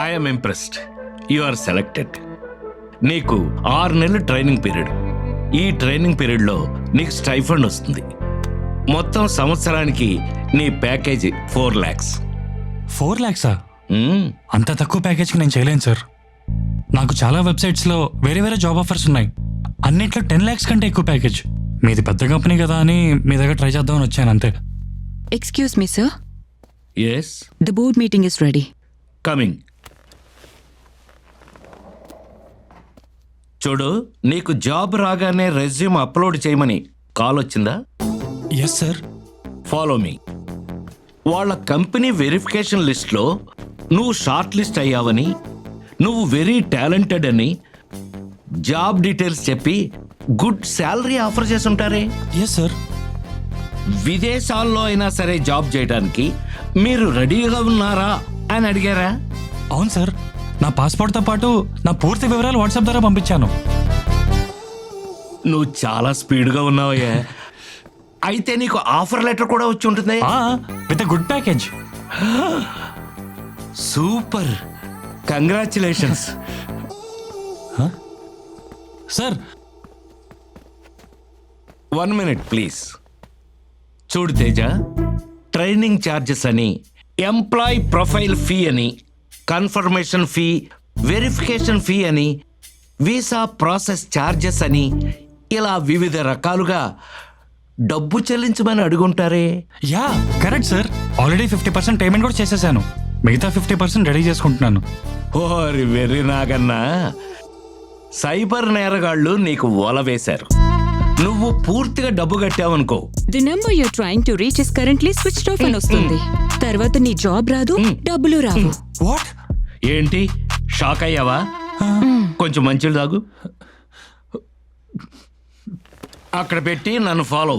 I'm impressed. You are selected. నీకు 6 నెలలు training period. ఈ ట్రైనింగ్ పీరియడ్లో నీకు స్టైఫండ్ వస్తుంది. మొత్తం సంవత్సరానికి నీ ప్యాకేజీ 4 lakhs. 4 lakhs? అంత తక్కువ ప్యాకేజ్కి నేను చేయలేను సార్. నాకు చాలా వెబ్సైట్స్లో వేరే జాబ్ ఆఫర్స్ ఉన్నాయి. అన్నిట్లో 10 lakhs కంటే ఎక్కువ ప్యాకేజ్. మీది పెద్ద కంపెనీ కదా అని మీ దగ్గర ట్రై చేద్దామని వచ్చాను అంతే. Excuse me sir. Yes. The board meeting is ready. Coming. చూడు, నీకు జాబ్ రాగానే రెజ్యూమ్ అప్లోడ్ చేయమని కాల్ వచ్చిందా? Yes sir. Follow me. వాళ్ళ కంపెనీ వెరిఫికేషన్ లిస్ట్లో నువ్వు షార్ట్ లిస్ట్ అయ్యావని, నువ్వు వెరీ టాలెంటెడ్ అని జాబ్ డీటెయిల్స్ చెప్పి గుడ్ శాలరీ ఆఫర్ చేసి ఉంటారే. Yes sir. విదేశాల్లో అయినా సరే జాబ్ చేయడానికి మీరు రెడీగా ఉన్నారా అని అడిగారా? అవును సార్. నా పాస్పోర్ట్తో పాటు నా పూర్తి వివరాలు వాట్సాప్ ద్వారా పంపించాను. నువ్వు చాలా స్పీడ్గా ఉన్నావయ్యా. అయితే నీకు ఆఫర్ లెటర్ కూడా వచ్చి ఉంటుంది. With good package. Super, congratulations. Sir 1 minute please. చూడు తేజ, ట్రైనింగ్ ఛార్జెస్ అని, ఎంప్లాయ్ ప్రొఫైల్ ఫీ అని, కన్ఫర్మేషన్ ఫీ, వెరిఫికేషన్ ఫీ అని, వీసా ప్రాసెస్ ఛార్జెస్ అని, ఇలా వివిధ రకాలుగా డబ్బు చెల్లించమని అడుగుంటారే. Yeah correct sir. Already 50% payment కూడా చేసేసాను. మిగతా 50% రెడీ చేసుకుంటున్నాను. ఓరి వెర్రి నాగన్నా, సైబర్ నేరగాళ్ళు నీకు ఓల వేశారు. నువ్వు పూర్తిగా డబ్బు కట్టావనుకో, The number you're trying to reach is currently switched off అని వస్తుంది. తర్వాత నీ జాబ్ రాదు, డబ్బులు రావు. వాట్? ఏంటి షాక్ అయ్యావా? కొంచెం మంచిలు తాగు. అక్కడ పెట్టి నన్ను ఫాలో.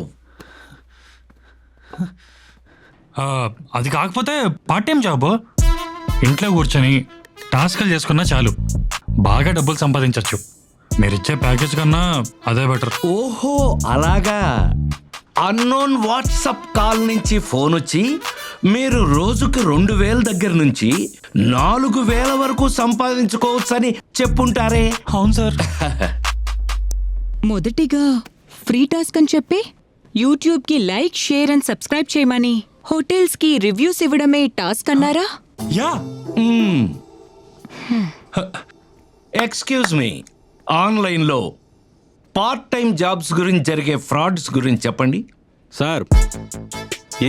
అది కాకపోతే పార్ట్ టైం జాబ్. ఇంట్లో కూర్చొని టాస్క్లు చేసుకున్నా చాలు, బాగా డబ్బులు సంపాదించవచ్చు. మీరిచ్చే ప్యాకేజ్ కన్నా అదే బెటర్. ఓహో అలాగా. అన్నోన్ వాట్సాప్ కాల్ నుంచి ఫోన్ వచ్చి మీరు రోజుకి 2,000 దగ్గర నుంచి 4,000 వరకు సంపాదించుకోవచ్చని చెప్పుంటారే. అవును సార్. మొదటిగా ఫ్రీ టాస్క్ అని చెప్పి యూట్యూబ్కి లైక్, షేర్ అండ్ సబ్స్క్రైబ్ చేయమని, హోటల్స్కి రివ్యూస్ ఇవ్వడమే టాస్క్ అన్నారా? యా. ఎక్స్క్యూజ్ మీ, ఆన్లైన్లో పార్ట్ టైం జాబ్స్ గురించి జరిగే ఫ్రాడ్స్ గురించి చెప్పండి. Sir,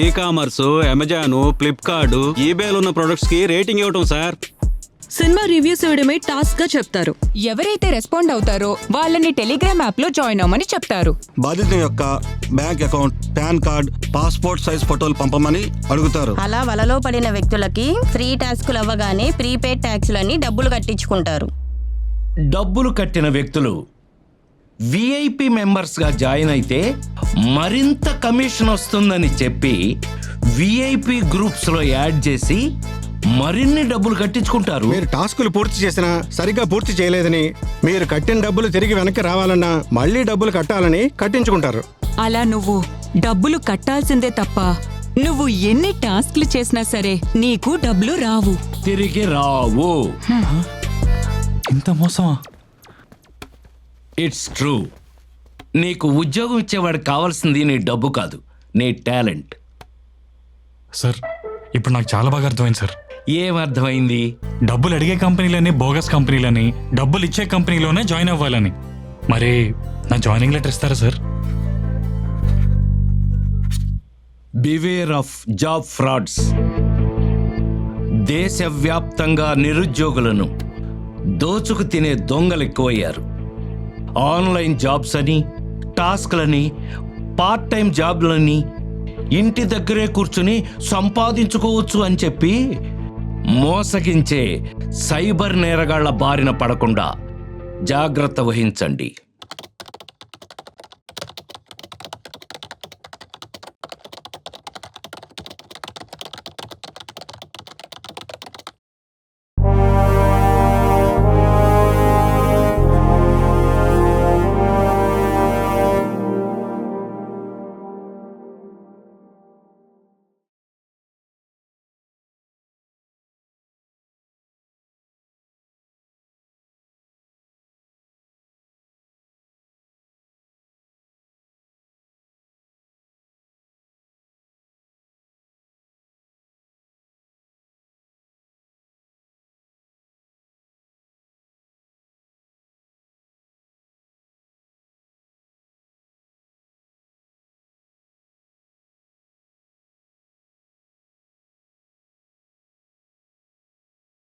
e commerce, Amazon, Flipkart, ఈబేలో ఉన్న ప్రొడక్ట్స్ కి రేటింగ్ ఇవ్వటం సార్. సినిమా రివ్యూస్ ఇవ్వడమే టాస్క్ గా చెప్తారు. ఎవరైతే రెస్పాండ్ అవుతారో వాళ్ళని టెలిగ్రామ్ యాప్ లో జాయిన్ అవ్వమని చెప్తారు. బాధితుని యొక్క bank account, pan card, passport size ఫోటోలు పంపమని అడుగుతారు. అలా వలలో పడిన వ్యక్తులకి ఫ్రీ టాస్కులు అవ్వగానే ప్రీపెయిడ్ ట్యాక్సులని డబ్బులు కట్టించుకుంటారు. డబ్బులు కట్టిన వ్యక్తులు విఐపి మెంబర్స్గా జాయిన్ అయితే మరింత కమిషన్ వస్తుందని చెప్పి విఐపి గ్రూప్స్లో యాడ్ చేసి మరిన్ని డబ్బులు కట్టించుకుంటారు. మీరు టాస్కులు పూర్తి చేసినా సరిగ్గా పూర్తి చేయలేదని, మీరు కట్టిన డబ్బులు తిరిగి వెనక్కి రావాలన్నా మళ్ళీ డబ్బులు కట్టాలని కట్టించుకుంటారు. అలా నువ్వు డబ్బులు కట్టాల్సిందే తప్ప నువ్వు ఎన్ని టాస్క్లు చేసినా సరే నీకు డబ్బులు రావు, తిరిగి రావు. ఇంత మోసమా? It's true. నీకు ఉద్యోగం ఇచ్చేవాడికి కావాల్సింది నీ డబ్బు కాదు, నీ టాలెంట్. సార్, ఇప్పుడు నాకు చాలా బాగా అర్థమైంది సార్. ఏమర్థమైంది? డబ్బులు అడిగే కంపెనీలని బోగస్ కంపెనీలని, డబ్బులు ఇచ్చే కంపెనీలోనే జాయిన్ అవ్వాలని. మరి నా జాయినింగ్ లెటర్ ఇస్తారా sir? Beware of job frauds. దేశవ్యాప్తంగా నిరుద్యోగులను దోచుకు తినే దొంగలు ఎక్కువయ్యారు. ఆన్లైన్ జాబ్స్ అని, టాస్క్లని, పార్ట్ టైం జాబ్లని, ఇంటి దగ్గరే కూర్చుని సంపాదించుకోవచ్చు అని చెప్పి మోసగించే సైబర్ నేరగాళ్ల బారిన పడకుండా జాగ్రత్త వహించండి.